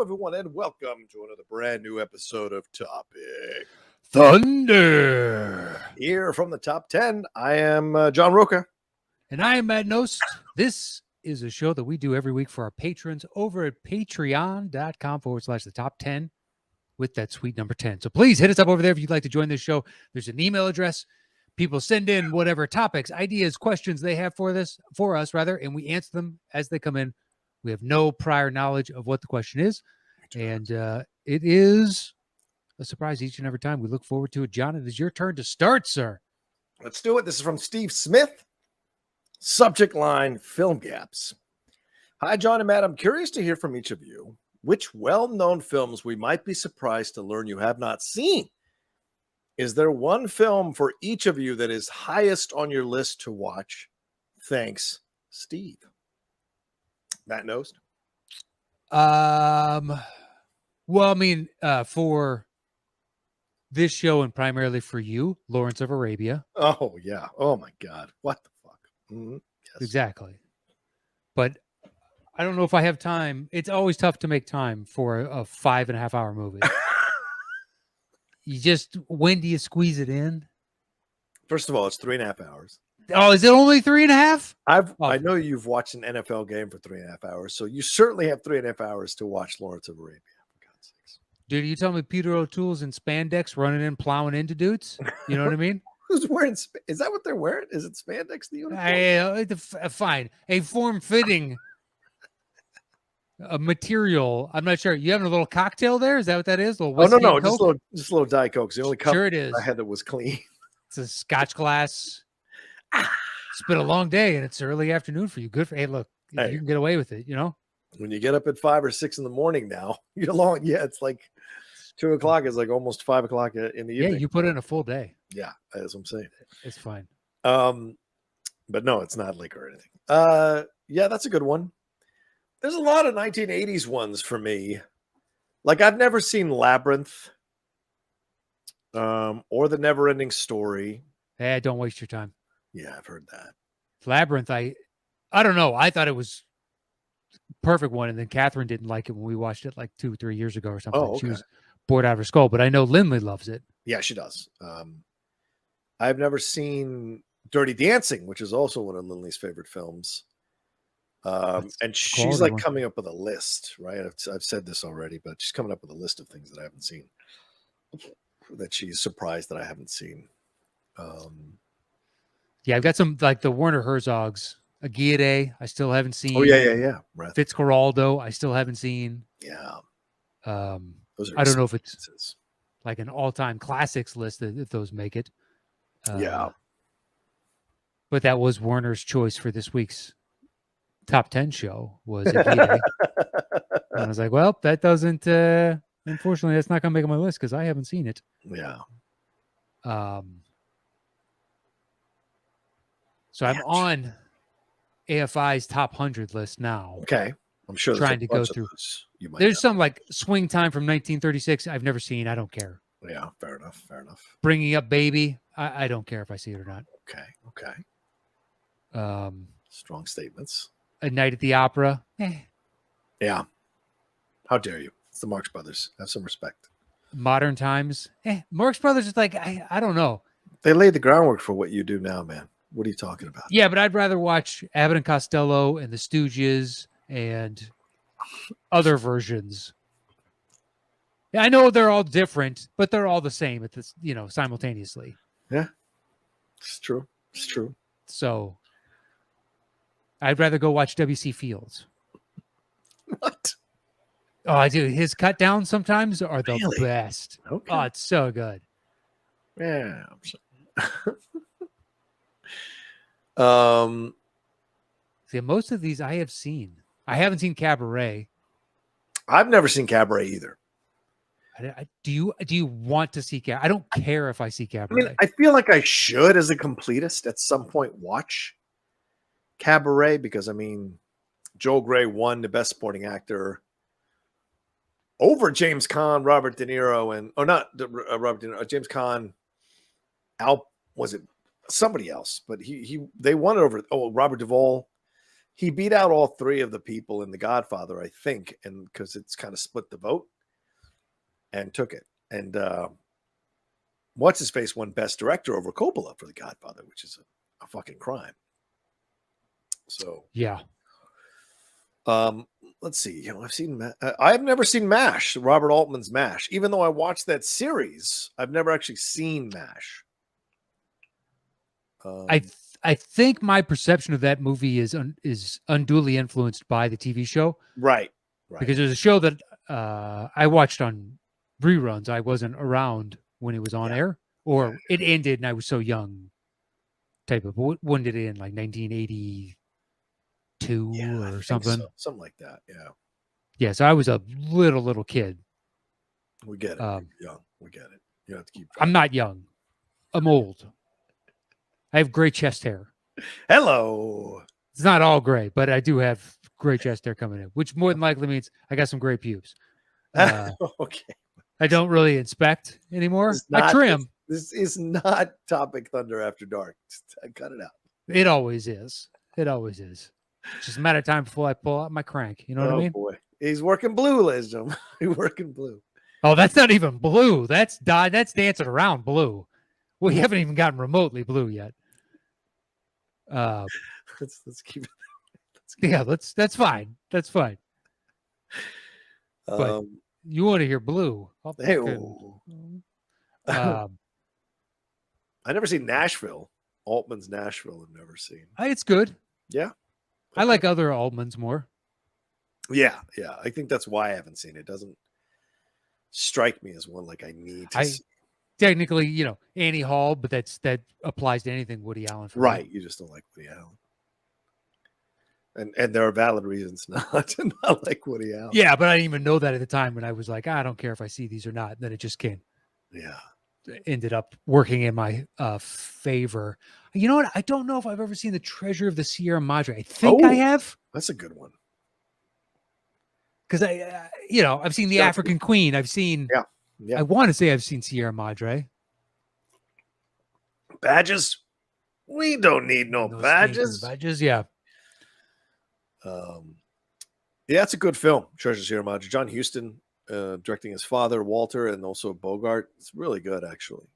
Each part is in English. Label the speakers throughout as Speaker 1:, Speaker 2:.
Speaker 1: everyone, and welcome to another brand new episode of Topic
Speaker 2: Thunder.
Speaker 1: Here from the top 10. I am John Roca.
Speaker 2: And I am Matt Nost. This is a show that we do every week for our patrons over at patreon.com/the top 10 with that sweet number 10. So please hit us up over there if you'd like to join this show. There's an email address. People send in whatever topics, ideas, questions they have for us, and we answer them as they come in. We have no prior knowledge of what the question is. And it is a surprise each and every time. We look forward to it. John, it is your turn to start, sir.
Speaker 1: Let's do it. This is from Steve Smith. Subject line, film gaps. Hi, John and Matt. I'm curious to hear from each of you which well-known films we might be surprised to learn you have not seen. Is there one film for each of you that is highest on your list to watch? Thanks, Steve. Matt Nost?
Speaker 2: Well, I mean, for this show and primarily for you, Lawrence of Arabia.
Speaker 1: Oh, yeah. Oh, my God. What the fuck? Mm-hmm. Yes.
Speaker 2: Exactly. But I don't know if I have time. It's always tough to make time for a 5.5 hour movie. When do you squeeze it in?
Speaker 1: First of all, it's 3.5 hours.
Speaker 2: Oh, is it only 3.5?
Speaker 1: I know you've watched an NFL game for 3.5 hours, so you certainly have 3.5 hours to watch Lawrence of Arabia. For God's sakes.
Speaker 2: Dude, you tell me Peter O'Toole's in spandex running in, plowing into dudes? You know what I mean?
Speaker 1: Who's wearing? Is that what they're wearing? Is it spandex? The uniform?
Speaker 2: Fine, a form-fitting material. I'm not sure. You having a little cocktail there? Is that what that is?
Speaker 1: Oh no, just a little Diet Coke. It's the only cup
Speaker 2: sure it is.
Speaker 1: I had that was clean.
Speaker 2: It's a Scotch glass. It's been a long day and it's early afternoon for you. Good for you can get away with it, you know. When
Speaker 1: you get up at 5 or 6 in the morning now, you're long. Yeah, it's like 2 o'clock. It's like almost 5 o'clock in the evening.
Speaker 2: Yeah, you put in a full day.
Speaker 1: Yeah, that's what I'm saying.
Speaker 2: It's fine.
Speaker 1: But no, it's not liquor or anything. Yeah, that's a good one. There's a lot of 1980s ones for me. Like I've never seen Labyrinth, or The Never-Ending Story.
Speaker 2: Hey, don't waste your time.
Speaker 1: Yeah, I've heard that.
Speaker 2: Labyrinth, I don't know. I thought it was perfect one, and then Catherine didn't like it when we watched it like 2-3 years ago or something.
Speaker 1: Oh, okay.
Speaker 2: She was bored out of her skull, but I know Lindley loves it.
Speaker 1: Yeah, she does. I've never seen Dirty Dancing, which is also one of Lindley's favorite films. And she's like coming up with a list, right? I've said this already, but she's coming up with a list of things that I haven't seen that she's surprised that I haven't seen.
Speaker 2: Yeah, I've got some like the Werner Herzogs, Aguirre, I still haven't seen.
Speaker 1: Oh yeah. Right.
Speaker 2: Fitzcarraldo, I still haven't seen.
Speaker 1: Yeah.
Speaker 2: Those are I don't know if it's like an all-time classics list if those make it.
Speaker 1: Yeah.
Speaker 2: But that was Werner's choice for this week's top 10 show was Aguirre. And I was like, well, that doesn't unfortunately that's not gonna make my list because I haven't seen it.
Speaker 1: Yeah.
Speaker 2: So I'm on AFI's top 100 list now.
Speaker 1: Okay. I'm sure
Speaker 2: trying to go through. There's some like Swing Time from 1936 I've never seen. I don't care.
Speaker 1: Yeah, fair enough.
Speaker 2: Bringing Up Baby. I don't care if I see it or not.
Speaker 1: Okay. Strong statements.
Speaker 2: A Night at the Opera.
Speaker 1: Yeah. How dare you? It's the Marx Brothers. Have some respect.
Speaker 2: Modern Times. Marx Brothers is like, I don't know.
Speaker 1: They laid the groundwork for what you do now, man. What are you talking about?
Speaker 2: Yeah, but I'd rather watch Abbott and Costello and the Stooges and other versions. Yeah, I know they're all different, but they're all the same at this, simultaneously.
Speaker 1: Yeah, it's true.
Speaker 2: So I'd rather go watch W.C. Fields.
Speaker 1: What?
Speaker 2: Oh, I do. His cut downs sometimes are the best.
Speaker 1: Okay.
Speaker 2: Oh, it's so good.
Speaker 1: Yeah.
Speaker 2: See, most of these I have seen. I haven't seen Cabaret.
Speaker 1: I've never seen Cabaret either.
Speaker 2: Do you want to see Cabaret? I don't care if I see Cabaret.
Speaker 1: I mean, I feel like I should, as a completist, at some point watch Cabaret because, I mean, Joel Grey won the Best Supporting Actor over James Caan, Robert De Niro, and not Robert De Niro, James Caan. Was it somebody else? But they won it over. Oh, Robert Duvall. he beat out all three of the people in The Godfather, I think, and because it's kind of split the vote and took it. And what's his face won Best Director over Coppola for The Godfather, which is a fucking crime. So
Speaker 2: Yeah.
Speaker 1: Let's see. I've never seen MASH, Robert Altman's MASH. Even though I watched that series, I've never actually seen MASH.
Speaker 2: I think my perception of that movie is unduly influenced by the TV show.
Speaker 1: Right.
Speaker 2: Because there's a show that I watched on reruns. I wasn't around when it was on air, or it ended and I was so young. Type of, when did it end? Like 1982 or something?
Speaker 1: So. Something like that. Yeah.
Speaker 2: Yeah. So I was a little kid.
Speaker 1: We get it. You're young. We get it. You have to keep.
Speaker 2: I'm not young. I'm old. I have gray chest hair.
Speaker 1: Hello.
Speaker 2: It's not all gray, but I do have gray chest hair coming in, which more than likely means I got some gray pubes.
Speaker 1: Okay.
Speaker 2: I don't really inspect anymore. I trim.
Speaker 1: This is not Topic Thunder After Dark. Cut it out.
Speaker 2: It always is. It always is. It's just a matter of time before I pull out my crank. You know what I mean?
Speaker 1: Boy. He's working blue, ladies and gentlemen. He's working blue.
Speaker 2: Oh, that's not even blue. That's dancing around blue. We haven't even gotten remotely blue yet.
Speaker 1: Let's keep it.
Speaker 2: That's fine. That's fine. But you want to hear blue?
Speaker 1: I never seen Nashville. Altman's Nashville. I've never seen.
Speaker 2: It's good.
Speaker 1: Yeah,
Speaker 2: I like other Altmans more.
Speaker 1: Yeah. I think that's why I haven't seen it. It doesn't strike me as one like I need to see.
Speaker 2: Technically, Annie Hall, but that applies to anything Woody Allen.
Speaker 1: Right.
Speaker 2: Me.
Speaker 1: You just don't like Woody Allen. And there are valid reasons not to not like Woody Allen.
Speaker 2: Yeah, but I didn't even know that at the time when I was like, I don't care if I see these or not. And then it just came.
Speaker 1: Yeah.
Speaker 2: Ended up working in my favor. You know what? I don't know if I've ever seen The Treasure of the Sierra Madre. I think I have.
Speaker 1: That's a good one.
Speaker 2: Because I've seen The African Queen. I've seen.
Speaker 1: Yeah.
Speaker 2: I want to say I've seen Sierra Madre.
Speaker 1: Badges? We don't need no badges.
Speaker 2: Badges, yeah.
Speaker 1: Yeah, it's a good film. Treasure Sierra Madre. John Huston directing his father, Walter, and also Bogart. It's really good, actually.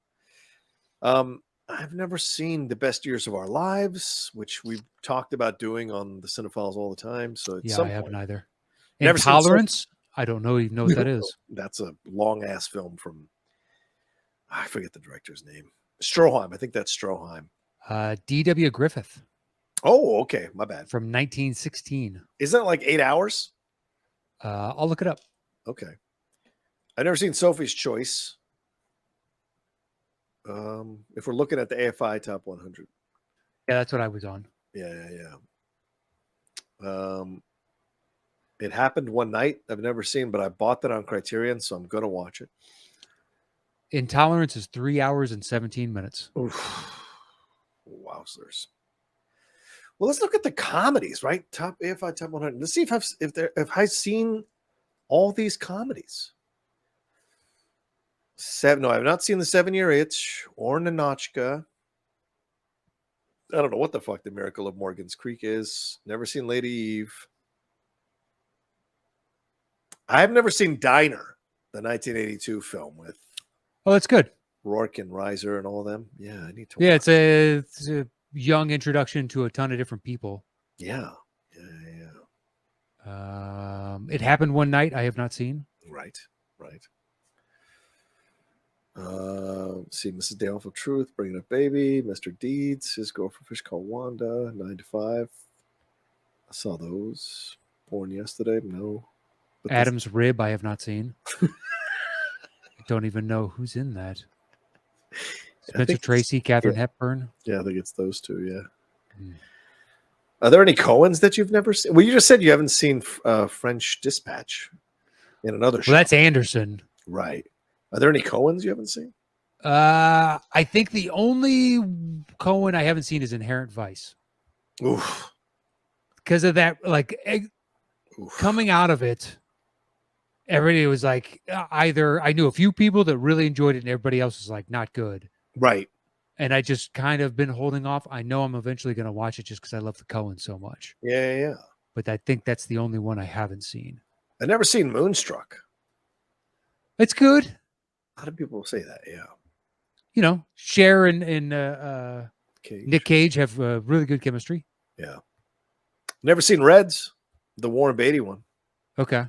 Speaker 1: I've never seen The Best Years of Our Lives, which we've talked about doing on the Cinephiles all the time. So
Speaker 2: I haven't either.
Speaker 1: Never
Speaker 2: Intolerance? I don't even know what that is.
Speaker 1: That's a long ass film from I forget the director's name. Stroheim. I think that's Stroheim.
Speaker 2: D.W. Griffith.
Speaker 1: Oh, okay. My bad.
Speaker 2: From 1916.
Speaker 1: Isn't it like 8 hours?
Speaker 2: I'll look it up.
Speaker 1: Okay. I've never seen Sophie's Choice. If we're looking at the AFI Top 100.
Speaker 2: Yeah, that's what I was on.
Speaker 1: Yeah. It Happened One Night. I've never seen, but I bought that on Criterion, so I'm going to watch it.
Speaker 2: Intolerance is 3 hours and 17 minutes.
Speaker 1: Oof. Wowzers. Well, let's look at the comedies, right? Top AFI Top 100. Let's see if I've seen all these comedies. No, I've not seen The 7-Year Itch or Ninotchka. I don't know what the fuck The Miracle of Morgan's Creek is. Never seen Lady Eve. I've never seen Diner, the 1982 film with.
Speaker 2: Oh, that's good.
Speaker 1: Rourke and Reiser and all of them. Yeah, I need to.
Speaker 2: Yeah, it's a young introduction to a ton of different people.
Speaker 1: Yeah.
Speaker 2: It Happened One Night. I have not seen.
Speaker 1: Right. See Mrs. Day Off of Truth, Bringing Up Baby, Mr. Deeds, His Girlfriend Fish Called Wanda, 9 to 5. I saw those. Born Yesterday, no. But
Speaker 2: Adam's Rib. I have not seen. I don't even know who's in that. Spencer Tracy, Katharine Hepburn.
Speaker 1: Yeah, I think it's those two. Yeah. Are there any Coens that you've never seen? Well, you just said you haven't seen French Dispatch in another show.
Speaker 2: Well, that's Anderson.
Speaker 1: Right. Are there any Coens you haven't seen?
Speaker 2: I think the only Coen I haven't seen is Inherent Vice.
Speaker 1: Oof.
Speaker 2: Because of that, coming out of it, everybody was like, either I knew a few people that really enjoyed it and everybody else was like, not good.
Speaker 1: Right.
Speaker 2: and I just kind of been holding off. I know I'm eventually going to watch it just because I love the Coens so much.
Speaker 1: Yeah.
Speaker 2: But I think that's the only one I haven't seen.
Speaker 1: I've never seen Moonstruck.
Speaker 2: It's good.
Speaker 1: A lot of people say that. Yeah.
Speaker 2: You know, Cher and
Speaker 1: Cage.
Speaker 2: Nick Cage have really good chemistry.
Speaker 1: Yeah. Never seen Reds, the Warren Beatty one.
Speaker 2: Okay.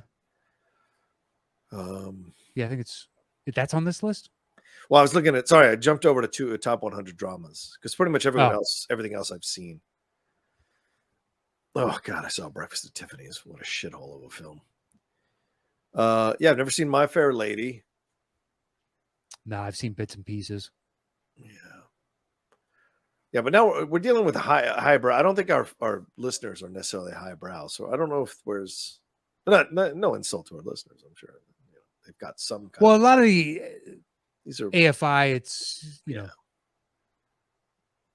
Speaker 1: Yeah,
Speaker 2: I think that's on this list.
Speaker 1: Well, I was looking at. Sorry, I jumped over to top 100 dramas because pretty much everything else I've seen. Oh God, I saw Breakfast at Tiffany's. What a shithole of a film. Yeah, I've never seen My Fair Lady.
Speaker 2: No, I've seen bits and pieces.
Speaker 1: Yeah, but now we're dealing with highbrow. I don't think our listeners are necessarily highbrow, so I don't know if there's no insult to our listeners. I'm sure they've got some.
Speaker 2: A lot of these are AFI. It's know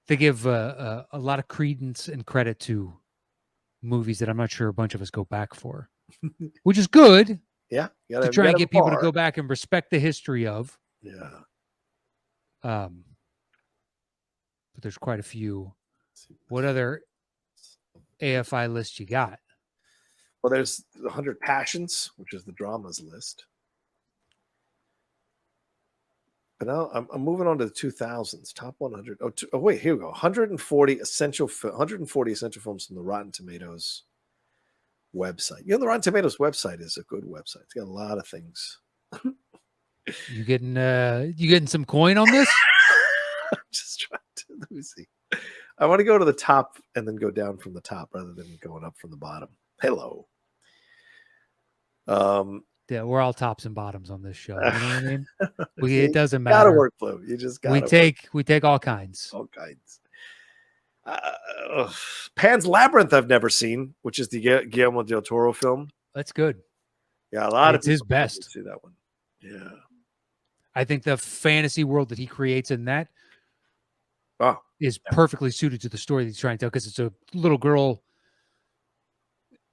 Speaker 2: they give a lot of credence and credit to movies that I'm not sure a bunch of us go back for, which is good.
Speaker 1: Yeah,
Speaker 2: to try and get people to go back and respect the history of.
Speaker 1: Yeah.
Speaker 2: But there's quite a few. What other AFI list you got?
Speaker 1: Well, there's 100 Passions, which is the dramas list. But now I'm moving on to the 2000s, top 100. Oh wait, here we go. 140 essential films from the Rotten Tomatoes website. The Rotten Tomatoes website is a good website. It's got a lot of things.
Speaker 2: You getting some coin on this?
Speaker 1: I'm just trying to. Let me see. I want to go to the top and then go down from the top rather than going up from the bottom. Hello.
Speaker 2: Yeah, we're all tops and bottoms on this show. You know what I mean? It doesn't matter.
Speaker 1: Gotta work, Flo. You just gotta.
Speaker 2: We take all kinds.
Speaker 1: All kinds. Pan's Labyrinth I've never seen, which is the Guillermo del Toro film.
Speaker 2: That's good.
Speaker 1: Yeah, a lot of people
Speaker 2: his best.
Speaker 1: See that one. Yeah.
Speaker 2: I think the fantasy world that he creates in that is perfectly suited to the story that he's trying to tell, because it's a little girl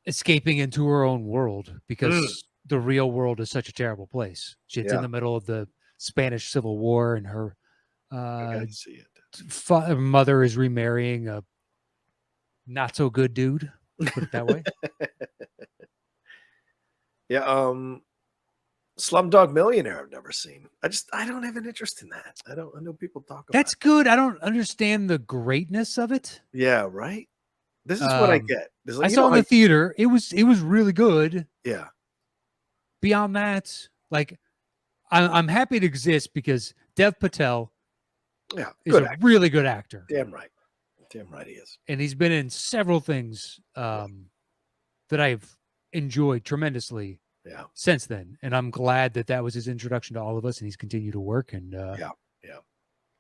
Speaker 2: escaping into her own world because the real world is such a terrible place. She's in the middle of the Spanish Civil War, and her mother is remarrying a not so good dude. Put it that way.
Speaker 1: Yeah. Slumdog Millionaire I've never seen. I don't have an interest in that. I know people talk about
Speaker 2: That's good. I don't understand the greatness of it.
Speaker 1: Yeah, right. This is what I get.
Speaker 2: I saw it in the theater. It was really good.
Speaker 1: Yeah.
Speaker 2: Beyond that, like I'm happy it exists because Dev Patel is a really good actor.
Speaker 1: Damn right. Damn right he is.
Speaker 2: And he's been in several things that I've enjoyed tremendously since then. And I'm glad that was his introduction to all of us, and he's continued to work. And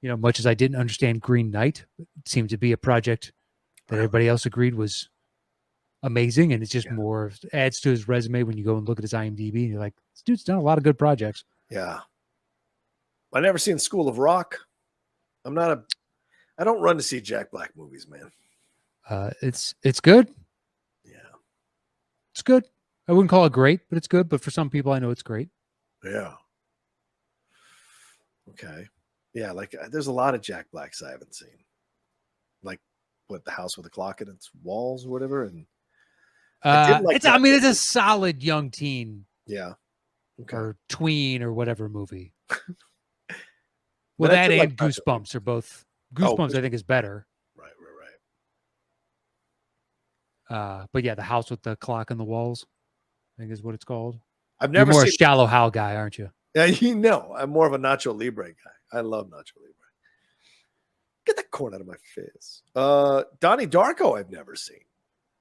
Speaker 2: much as I didn't understand Green Knight, it seemed to be a project that everybody else agreed was amazing, and it's just more adds to his resume when you go and look at his IMDb, and you're like, this dude's done a lot of good projects.
Speaker 1: Yeah. I never seen School of Rock. I don't run to see Jack Black movies, man.
Speaker 2: It's good.
Speaker 1: Yeah.
Speaker 2: It's good. I wouldn't call it great, but it's good. But for some people, I know it's great.
Speaker 1: Yeah. Okay. Yeah, like there's a lot of Jack Blacks I haven't seen. Like The House with a Clock in Its Walls or whatever. And
Speaker 2: it's a solid young teen.
Speaker 1: Yeah. Okay.
Speaker 2: Or tween or whatever movie. Well, that and Goosebumps are both. Goosebumps, I think, is better.
Speaker 1: Right.
Speaker 2: But yeah, The House with the Clock on the Walls, I think is what it's called.
Speaker 1: I've never
Speaker 2: You're more a Shallow Hal guy, aren't you?
Speaker 1: Yeah, I'm more of a Nacho Libre guy. I love Nacho Libre. Get that corn out of my face. Donnie Darko, I've never seen.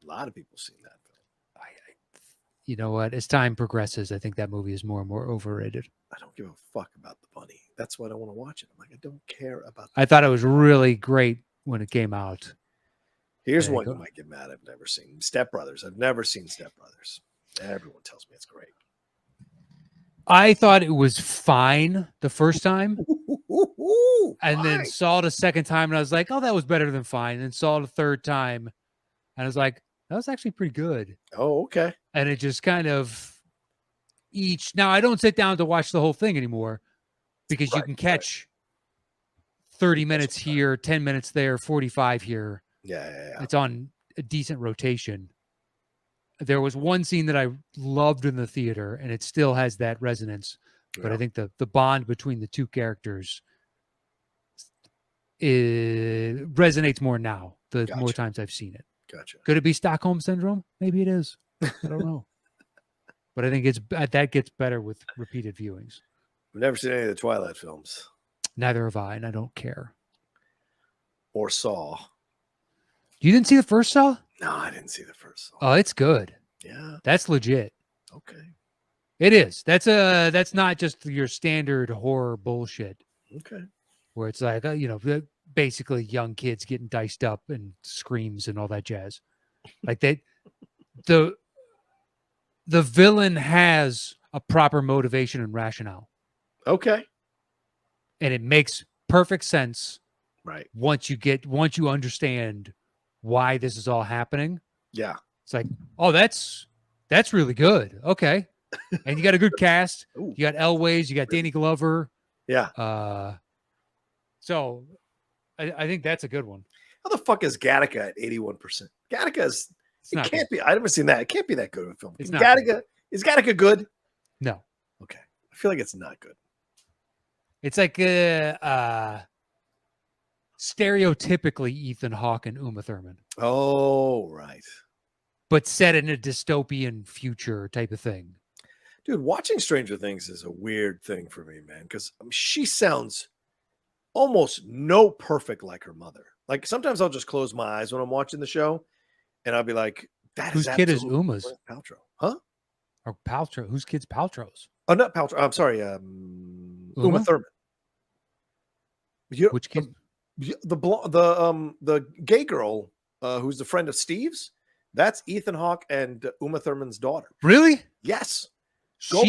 Speaker 1: A lot of people have seen that film.
Speaker 2: You know what? As time progresses, I think that movie is more and more overrated.
Speaker 1: I don't give a fuck about the bunny. That's why I don't want to watch it. I'm like, I don't care about.
Speaker 2: I thought it was really great when it came out.
Speaker 1: Here's one you might get mad. I've never seen Step Brothers. I've never seen Step Brothers. Everyone tells me it's great.
Speaker 2: I thought it was fine the first time, and then saw it a second time, and I was like, "Oh, that was better than fine." And saw it a third time, and I was like, "That was actually pretty good."
Speaker 1: Oh, okay.
Speaker 2: And it just kind of now I don't sit down to watch the whole thing anymore because you can catch 30 minutes here, 10 minutes there, 45 here.
Speaker 1: Yeah.
Speaker 2: It's on a decent rotation. There was one scene that I loved in the theater, and it still has that resonance. But I think the bond between the two characters resonates more now, the more times I've seen it.
Speaker 1: Gotcha.
Speaker 2: Could it be Stockholm Syndrome? Maybe it is. I don't know. But I think that gets better with repeated viewings.
Speaker 1: I've never seen any of the Twilight films.
Speaker 2: Neither have I, and I don't care.
Speaker 1: Or Saw.
Speaker 2: You didn't see the first Saw?
Speaker 1: No, I didn't see the first Saw.
Speaker 2: Oh, it's good.
Speaker 1: Yeah.
Speaker 2: That's legit.
Speaker 1: Okay.
Speaker 2: It is. That's not just your standard horror bullshit.
Speaker 1: Okay.
Speaker 2: Where it's like, basically young kids getting diced up and screams and all that jazz. Like the villain has a proper motivation and rationale.
Speaker 1: Okay.
Speaker 2: And it makes perfect sense.
Speaker 1: Right.
Speaker 2: Once you understand why this is all happening.
Speaker 1: Yeah.
Speaker 2: It's like, oh, that's really good. Okay. And you got a good cast.
Speaker 1: Ooh.
Speaker 2: You got Elways, you got Danny Glover.
Speaker 1: Yeah.
Speaker 2: So I think that's a good one.
Speaker 1: How the fuck is Gattaca at 81%? Gattaca can't be. I've never seen that. It can't be that good of a film. Is Gattaca good?
Speaker 2: No.
Speaker 1: Okay. I feel like it's not good.
Speaker 2: It's like stereotypically Ethan Hawke and Uma Thurman.
Speaker 1: Oh, right.
Speaker 2: But set in a dystopian future type of thing.
Speaker 1: Dude, watching Stranger Things is a weird thing for me, man, because she sounds almost perfect like her mother. Like sometimes I'll just close my eyes when I'm watching the show, and I'll be like,
Speaker 2: "Whose kid is Uma's?
Speaker 1: Paltrow, huh?
Speaker 2: Or Paltrow? Whose kid's Paltrow's?
Speaker 1: Oh, not Paltrow. I'm sorry, Uma Thurman.
Speaker 2: Which kid?
Speaker 1: The gay girl who's the friend of Steve's. That's Ethan Hawke and Uma Thurman's daughter.
Speaker 2: Really?
Speaker 1: Yes.
Speaker 2: Go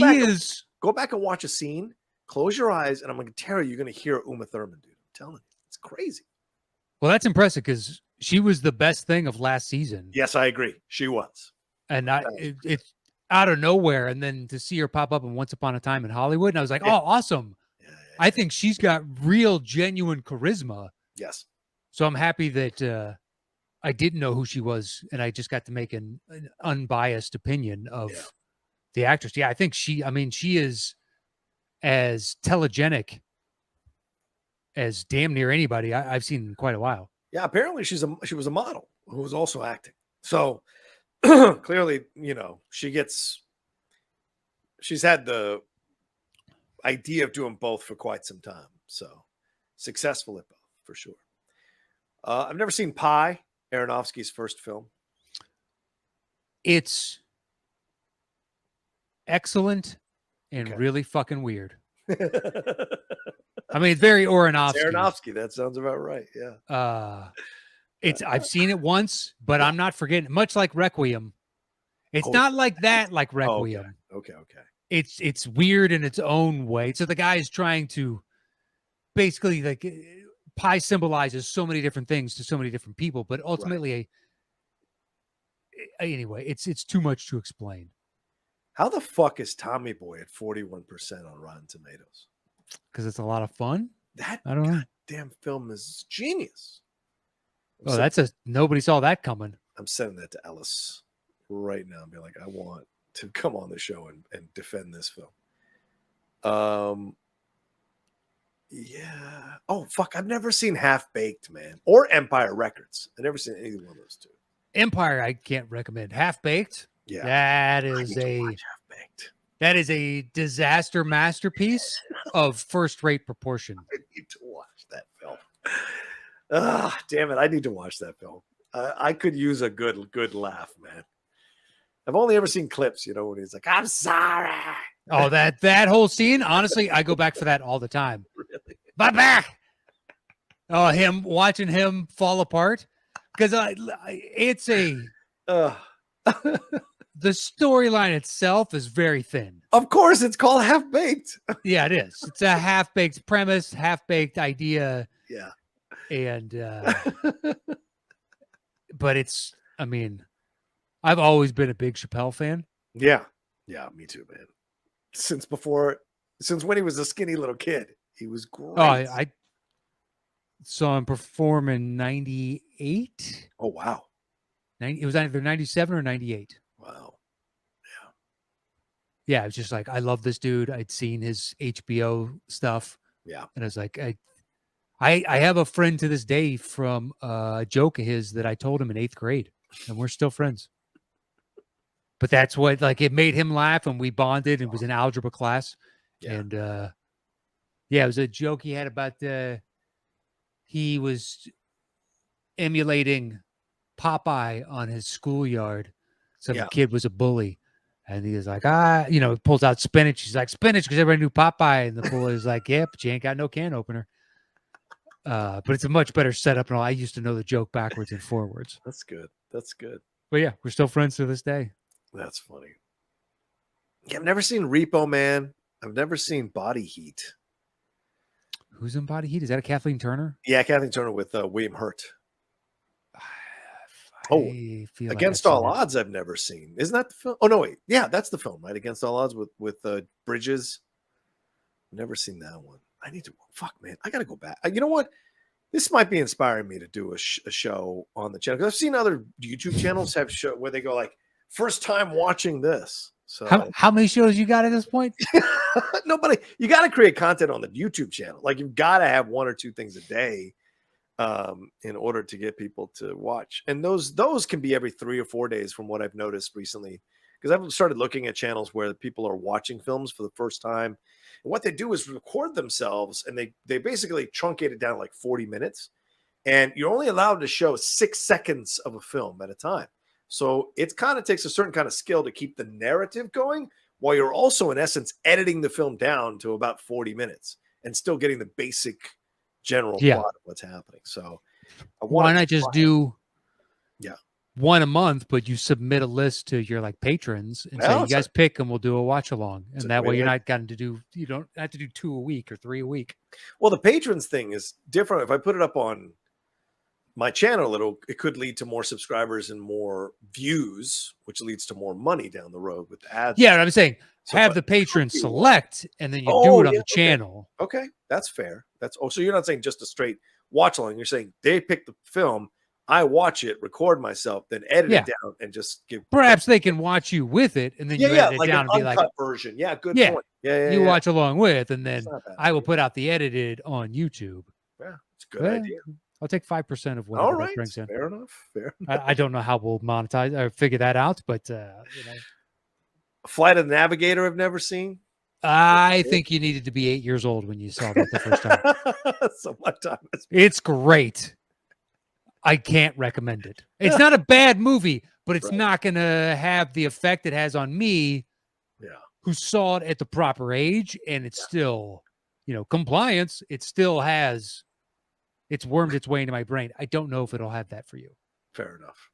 Speaker 1: back and watch a scene. Close your eyes, and I'm going to tell you, you're going to hear Uma Thurman, dude. I'm telling you, it's crazy.
Speaker 2: Well, that's impressive because she was the best thing of last season.
Speaker 1: Yes, I agree. She was.
Speaker 2: And it's out of nowhere, and then to see her pop up in Once Upon a Time in Hollywood, and I was like, oh, awesome. Yeah. I think she's got real, genuine charisma.
Speaker 1: Yes. So
Speaker 2: I'm happy that I didn't know who she was, and I just got to make an unbiased opinion of the actress. Yeah, I think she is as telegenic as damn near anybody I've seen in quite a while.
Speaker 1: Yeah, apparently she was a model who was also acting. So clearly, she's had the idea of doing both for quite some time. So successful at both for sure. I've never seen Pi, Aronofsky's first film.
Speaker 2: It's excellent and really fucking weird. I mean, it's very Aronofsky.
Speaker 1: It's Aronofsky, that sounds about right. Yeah.
Speaker 2: I've seen it once, but I'm not forgetting. Much like Requiem, it's not like that. Like Requiem.
Speaker 1: Okay.
Speaker 2: It's weird in its own way. So the guy is trying to basically like Pi symbolizes so many different things to so many different people, but ultimately, anyway, it's too much to explain.
Speaker 1: How the fuck is Tommy Boy at 41% on Rotten Tomatoes?
Speaker 2: Because it's a lot of fun.
Speaker 1: That
Speaker 2: I don't know.
Speaker 1: Damn film is genius.
Speaker 2: Nobody saw that coming.
Speaker 1: I'm sending that to Ellis right now and be like, I want to come on the show and defend this film. Yeah. Oh fuck! I've never seen Half Baked, man, or Empire Records. I've never seen either one of those two.
Speaker 2: Empire, I can't recommend. Half Baked.
Speaker 1: Yeah,
Speaker 2: that is a disaster masterpiece of first-rate proportion.
Speaker 1: I need to watch that film. Damn it! I need to watch that film. I could use a good laugh, man. I've only ever seen clips, when he's like, "I'm sorry."
Speaker 2: Oh, that whole scene. Honestly, I go back for that all the time.
Speaker 1: Really?
Speaker 2: My back. Oh, watching him fall apart because it's the storyline itself is very thin.
Speaker 1: Of course, it's called Half Baked.
Speaker 2: Yeah, it is. It's a half-baked premise, half-baked idea.
Speaker 1: Yeah.
Speaker 2: And but I've always been a big Chappelle fan.
Speaker 1: Yeah, me too, man. Since when he was a skinny little kid, he was great.
Speaker 2: Oh, saw him perform in 98.
Speaker 1: Oh, wow.
Speaker 2: It was either 97 or 98.
Speaker 1: Wow.
Speaker 2: Yeah, I was just like, I love this dude. I'd seen his HBO stuff.
Speaker 1: Yeah.
Speaker 2: And I was like, I have a friend to this day from a joke of his that I told him in 8th grade, and we're still friends. But that's what, like, it made him laugh, and we bonded. It was an algebra class.
Speaker 1: Yeah.
Speaker 2: And yeah, it was a joke he had about he was emulating Popeye on his schoolyard. Some
Speaker 1: Yeah.
Speaker 2: kid was a bully. And he was like, pulls out spinach. He's like, spinach, because everybody knew Popeye. And the bully was like, yeah, but you ain't got no can opener. But it's a much better setup and all. I used to know the joke backwards and forwards.
Speaker 1: That's good. That's good.
Speaker 2: But yeah, we're still friends to this day.
Speaker 1: That's funny. Yeah, I've never seen Repo Man. I've never seen Body Heat.
Speaker 2: Who's in Body Heat? Is that a Kathleen Turner?
Speaker 1: Yeah, Kathleen Turner with William Hurt.
Speaker 2: I feel
Speaker 1: Against All Odds, I've never seen. Isn't that the film? Oh, no, wait. Yeah, that's the film, right? Against All Odds with Bridges. Never seen that one. I need to. Fuck, man. I got to go back. You know what? This might be inspiring me to do a show on the channel. Because I've seen other YouTube channels have show where they go like, first time watching this. So
Speaker 2: how many shows you got at this point?
Speaker 1: Nobody. You got to create content on the YouTube channel. Like, you've got to have 1 or 2 things a day in order to get people to watch. And those can be every 3 or 4 days from what I've noticed recently, because I've started looking at channels where people are watching films for the first time. And what they do is record themselves, and they basically truncate it down like 40 minutes. And you're only allowed to show 6 seconds of a film at a time. So it kind of takes a certain kind of skill to keep the narrative going while you're also, in essence, editing the film down to about 40 minutes and still getting the basic general plot of what's happening. So
Speaker 2: why not just do one a month, but you submit a list to your like patrons and say, you guys pick and we'll do a watch along. And that way you don't have to do 2 a week or 3 a week.
Speaker 1: Well, the patrons thing is different. If I put it up on my channel, it could lead to more subscribers and more views, which leads to more money down the road with the ads.
Speaker 2: Yeah, I'm saying have the patrons select and then you do it on the channel.
Speaker 1: Okay, that's fair. So you're not saying just a straight watch along. You're saying they pick the film, I watch it, record myself, then edit it down and just give.
Speaker 2: Perhaps they can watch you with it and then you edit it down and be like
Speaker 1: version. Yeah, good point. Yeah,
Speaker 2: you watch along with, and then I will put out the edited on YouTube.
Speaker 1: Yeah, it's a good idea.
Speaker 2: I'll take 5% of whatever that brings in.
Speaker 1: Fair enough.
Speaker 2: I don't know how we'll monetize or figure that out, but
Speaker 1: Flight of the Navigator I've never seen.
Speaker 2: I think you needed to be 8 years old when you saw that the first time.
Speaker 1: So much time.
Speaker 2: It's great. I can't recommend it. It's not a bad movie, but it's not going to have the effect it has on me, who saw it at the proper age, and it's still, compliance. It still has. It's wormed its way into my brain. I don't know if it'll have that for you.
Speaker 1: Fair enough.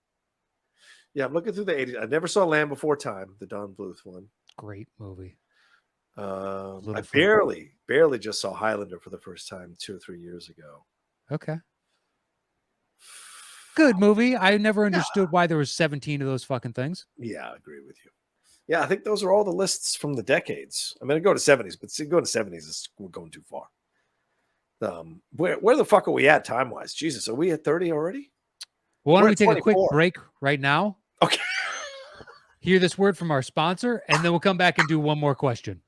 Speaker 1: Yeah, I'm looking through the 80s. I never saw Land Before Time, the Don Bluth one.
Speaker 2: Great movie.
Speaker 1: I barely just saw Highlander for the first time 2 or 3 years ago.
Speaker 2: Okay. Good movie. I never understood why there was 17 of those fucking things.
Speaker 1: Yeah, I agree with you. Yeah, I think those are all the lists from the decades. I'm going to go to 70s, but going to 70s is we're going too far. Where the fuck are we at time-wise? Jesus, are we at 30 already?
Speaker 2: Well, why don't we take a quick break right now?
Speaker 1: Okay.
Speaker 2: Hear this word from our sponsor, and then we'll come back and do one more question.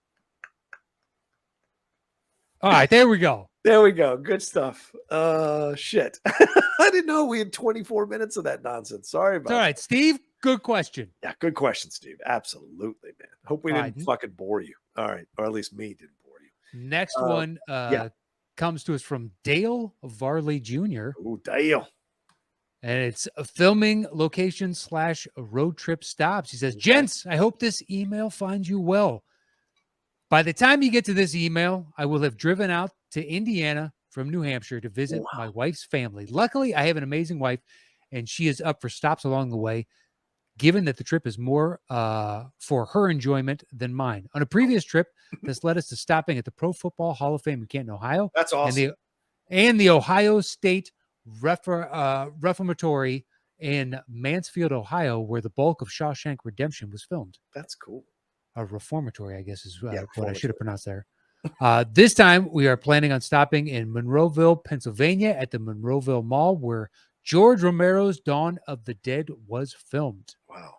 Speaker 2: All right, there we go.
Speaker 1: There we go. Good stuff. Shit. I didn't know we had 24 minutes of that nonsense. Sorry about that.
Speaker 2: All right, Steve, good question.
Speaker 1: Yeah, good question, Steve. Absolutely, man. Hope we didn't fucking bore you. All right, or at least me didn't bore you.
Speaker 2: Next one comes to us from Dale Varley Jr.
Speaker 1: Ooh, Dale.
Speaker 2: And it's a filming location / road trip stops. He says, gents, I hope this email finds you well. By the time you get to this email, I will have driven out to Indiana from New Hampshire to visit my wife's family. Luckily, I have an amazing wife, and she is up for stops along the way, given that the trip is more for her enjoyment than mine. On a previous trip, this led us to stopping at the Pro Football Hall of Fame in Canton, Ohio.
Speaker 1: That's awesome.
Speaker 2: And the Ohio State Reformatory in Mansfield, Ohio, where the bulk of Shawshank Redemption was filmed.
Speaker 1: That's cool.
Speaker 2: A reformatory, I guess, is what I should have pronounced there. This time we are planning on stopping in Monroeville, Pennsylvania at the Monroeville Mall where George Romero's Dawn of the Dead was filmed.
Speaker 1: Wow.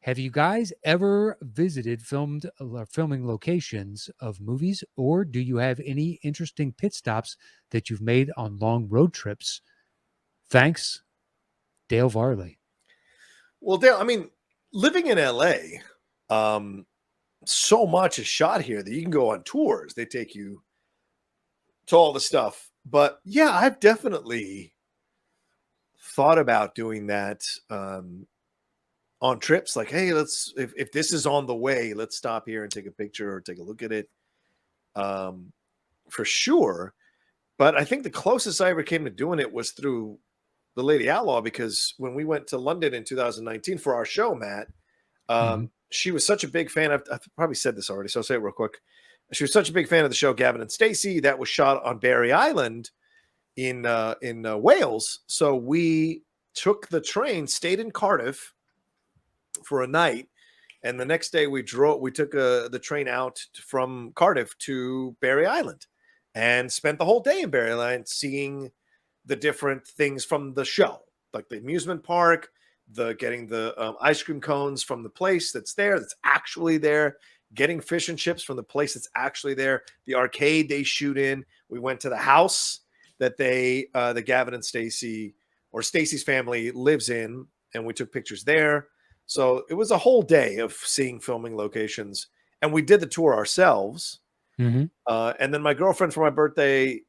Speaker 2: Have you guys ever visited filming locations of movies, or do you have any interesting pit stops that you've made on long road trips? Thanks, Dale Varley.
Speaker 1: Well, Dale, I mean, living in LA, so much is shot here that you can go on tours. They take you to all the stuff. But yeah, I've definitely thought about doing that on trips. Like, hey, if this is on the way, let's stop here and take a picture or take a look at it. For sure. But I think the closest I ever came to doing it was through the Lady Outlaw, because when we went to London in 2019 for our show, Matt, she was such a big fan. I've probably said this already, so I'll say it real quick. She was such a big fan of the show Gavin and Stacey that was shot on Barry Island in Wales. So we took the train, stayed in Cardiff for a night, and the next day we took the train out from Cardiff to Barry Island and spent the whole day in Barry Island seeing the different things from the show, like the amusement park, getting the ice cream cones from the place that's actually there, getting fish and chips from the place that's actually there, the arcade they shoot in. We went to the house that the Gavin and Stacey, or Stacey's family, lives in, and we took pictures there. So it was a whole day of seeing filming locations, and we did the tour ourselves. And then my girlfriend, for my birthday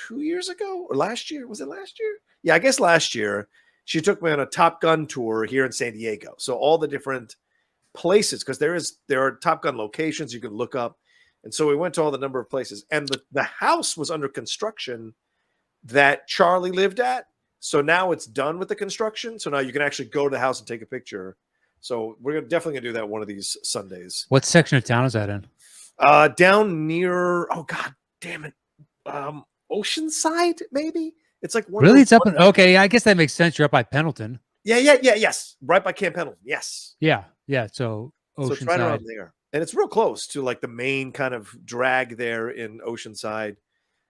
Speaker 1: 2 years ago or last year, was it last year? Yeah, I guess last year, she took me on a Top Gun tour here in San Diego. So all the different places, because there are Top Gun locations you can look up. And so we went to all the number of places, and the house was under construction that Charlie lived at. So now it's done with the construction. So now you can actually go to the house and take a picture. So we're definitely gonna do that one of these Sundays.
Speaker 2: What section of town is that in?
Speaker 1: Down near, oh god damn it, Oceanside, maybe. It's like one.
Speaker 2: Really, it's up in, okay. I guess that makes sense. You're up by Pendleton.
Speaker 1: Yes, right by Camp Pendleton. Yes.
Speaker 2: Yeah. So
Speaker 1: So it's right around there, and it's real close to like the main kind of drag there in Oceanside,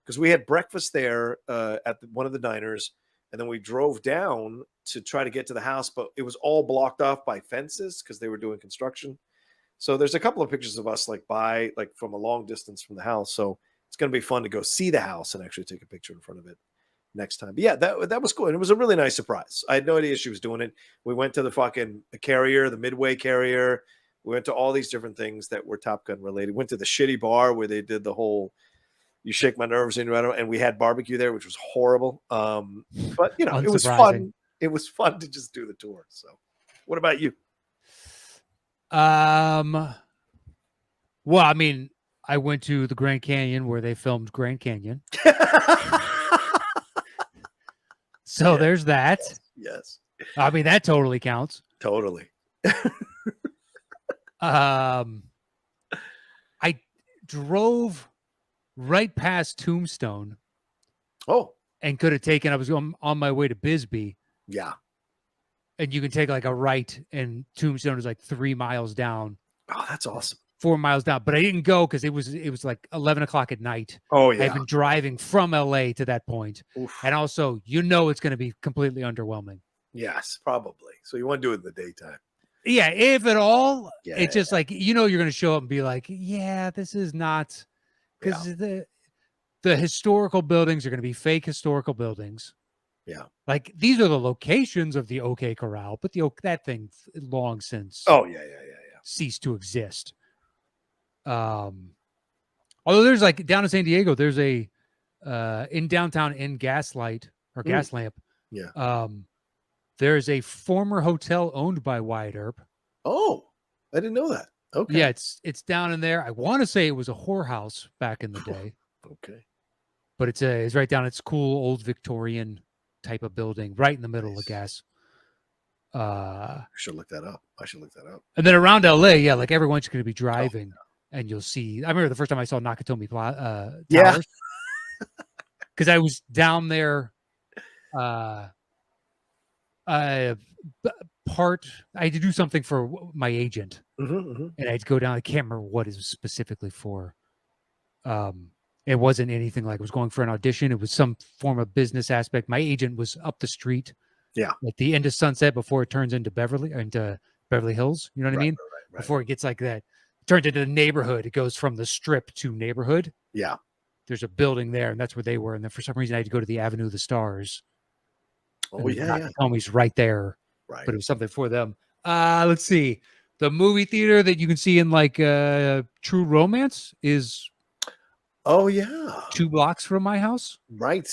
Speaker 1: because we had breakfast there at one of the diners, and then we drove down to try to get to the house, but it was all blocked off by fences because they were doing construction. So there's a couple of pictures of us like from a long distance from the house. So it's going to be fun to go see the house and actually take a picture in front of it next time. But yeah, that was cool. And it was a really nice surprise. I had no idea she was doing it. We went to the fucking carrier, the Midway carrier. We went to all these different things that were Top Gun related. Went to the shitty bar where they did the whole "you shake my nerves" and we had barbecue there, which was horrible. But you know, it was fun. It was fun to just do the tour. So, what about you?
Speaker 2: Well, I mean, I went to the Grand Canyon where they filmed Grand Canyon. So there's that.
Speaker 1: Yes.
Speaker 2: I mean, that totally counts.
Speaker 1: Totally.
Speaker 2: I drove right past Tombstone.
Speaker 1: Oh.
Speaker 2: And could have taken, I was on my way to Bisbee.
Speaker 1: Yeah.
Speaker 2: And you can take like a right, and Tombstone is like 3 miles down.
Speaker 1: Oh, that's awesome.
Speaker 2: 4 miles down. But I didn't go because it was like 11 o'clock at night.
Speaker 1: Oh, yeah.
Speaker 2: I've been driving from LA to that point.
Speaker 1: Oof.
Speaker 2: And also, it's going to be completely underwhelming.
Speaker 1: Yes, probably. So you want to do it in the daytime.
Speaker 2: Yeah, if at all.
Speaker 1: Yeah,
Speaker 2: it's just like, you're going to show up and be like, yeah, this is not, because the historical buildings are going to be fake historical buildings.
Speaker 1: Yeah.
Speaker 2: Like, these are the locations of the OK Corral, but that thing long since ceased to exist. Although there's like down in San Diego, there's a in downtown in Gaslight or Gaslamp.
Speaker 1: Yeah.
Speaker 2: There's a former hotel owned by Wyatt Earp.
Speaker 1: Oh, I didn't know that. Okay.
Speaker 2: Yeah, it's down in there. I want to say it was a whorehouse back in the day.
Speaker 1: Okay.
Speaker 2: But it's right down. It's cool old Victorian type of building right in the middle of gas.
Speaker 1: I should look that up.
Speaker 2: And then around LA, yeah, like everyone's going to be driving, and you'll see. I remember the first time I saw Nakatomi Towers.
Speaker 1: Yeah.
Speaker 2: Because I was down there. I had to do something for my agent, and I had to go down. I can't remember what it was specifically for, It wasn't anything like it was going for an audition. It was some form of business aspect. My agent was up the street.
Speaker 1: Yeah.
Speaker 2: At the end of Sunset before it turns into Beverly Hills. You know what I mean?
Speaker 1: Right.
Speaker 2: Before it gets like that, turned into the neighborhood. It goes from the strip to neighborhood.
Speaker 1: Yeah.
Speaker 2: There's a building there, and that's where they were. And then for some reason, I had to go to the Avenue of the Stars.
Speaker 1: Oh, yeah.
Speaker 2: Homies right there.
Speaker 1: Right.
Speaker 2: But it was something for them. Let's see. The movie theater that you can see in like True Romance is
Speaker 1: Oh, yeah.
Speaker 2: 2 blocks from my house.
Speaker 1: Right.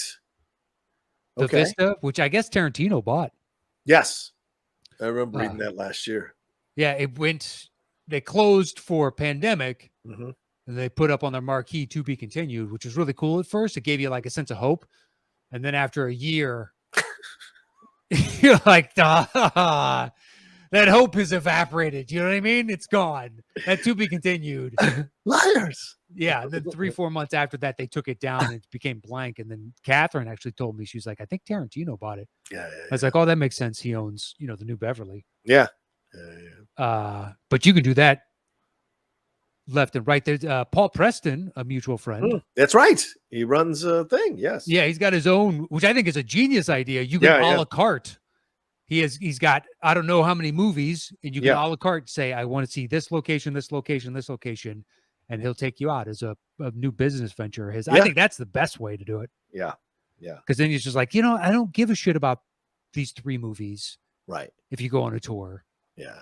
Speaker 2: The Vista, which I guess Tarantino bought.
Speaker 1: Yes. I remember reading that last year.
Speaker 2: Yeah, they closed for pandemic,
Speaker 1: Mm-hmm.
Speaker 2: and they put up on their marquee to be continued, which was really cool at first. It gave you like a sense of hope. And then after a year, you're like, that hope has evaporated. You know what I mean? It's gone. That to be continued.
Speaker 1: Liars.
Speaker 2: Yeah. And then 3-4 months after that, they took it down and it became blank. And then Catherine actually told me, she's like, I think Tarantino bought it.
Speaker 1: Yeah.
Speaker 2: I was like, oh, that makes sense. He owns, the new Beverly.
Speaker 1: Yeah.
Speaker 2: But you can do that left and right. There's Paul Preston, a mutual friend.
Speaker 1: That's right. He runs a thing. Yes.
Speaker 2: Yeah, he's got his own, which I think is a genius idea. You can a la carte. He's got I don't know how many movies, and you can a la carte say, I want to see this location, this location, this location, and he'll take you out as a new business venture. I think that's the best way to do it.
Speaker 1: Yeah. Yeah.
Speaker 2: Because then he's just like, I don't give a shit about these 3 movies.
Speaker 1: Right.
Speaker 2: If you go on a tour.
Speaker 1: Yeah.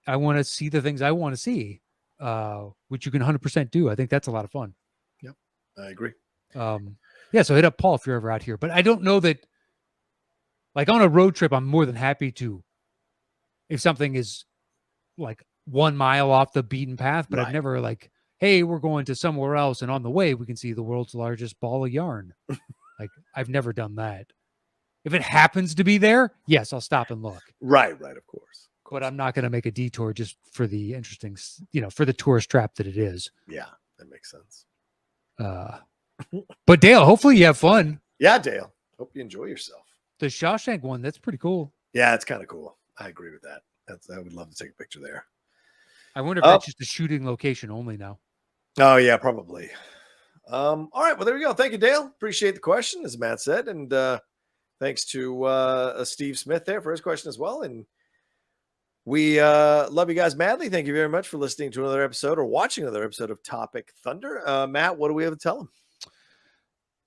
Speaker 2: I want to see the things I want to see. Which you can 100% do. I think that's a lot of fun.
Speaker 1: Yep, I agree.
Speaker 2: So hit up Paul if you're ever out here. But I don't know that, like on a road trip, I'm more than happy to, if something is like 1 mile off the beaten path, but I've never like, hey, we're going to somewhere else, and on the way we can see the world's largest ball of yarn. Like I've never done that. If it happens to be there, yes, I'll stop and look.
Speaker 1: Right, of course.
Speaker 2: But I'm not going to make a detour just for the interesting, for the tourist trap that it is.
Speaker 1: Yeah, that makes sense.
Speaker 2: But Dale, hopefully you have fun.
Speaker 1: Yeah, Dale. Hope you enjoy yourself.
Speaker 2: The Shawshank one, that's pretty cool.
Speaker 1: Yeah, it's kind of cool. I agree with that. I would love to take a picture there.
Speaker 2: I wonder if that's just a shooting location only now.
Speaker 1: Oh, yeah, probably. All right, well, there we go. Thank you, Dale. Appreciate the question, as Matt said. And thanks to Steve Smith there for his question as well. And we love you guys madly. Thank you very much for listening to another episode or watching another episode of Topic Thunder. Matt, what do we have to tell them?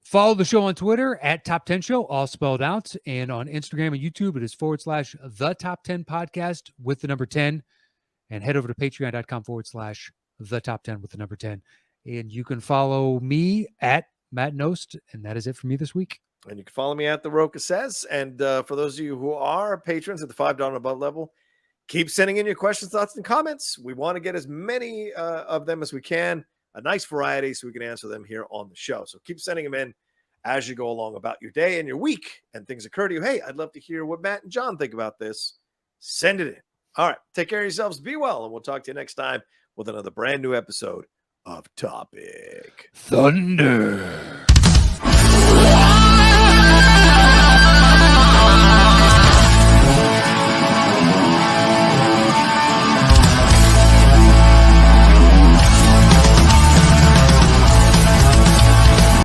Speaker 2: Follow the show on Twitter at Top 10 Show, all spelled out. And on Instagram and YouTube, it is / The Top 10 Podcast with the number 10. And head over to patreon.com / The Top 10 with the number 10. And you can follow me at Matt Nost. And that is it for me this week.
Speaker 1: And you can follow me at The Roca Says. And for those of you who are patrons at the $5 and above level, keep sending in your questions, thoughts, and comments. We want to get as many of them as we can, a nice variety, so we can answer them here on the show. So keep sending them in as you go along about your day and your week and things occur to you. Hey, I'd love to hear what Matt and John think about this. Send it in. All right. Take care of yourselves. Be well. And we'll talk to you next time with another brand new episode of Topic
Speaker 2: Thunder.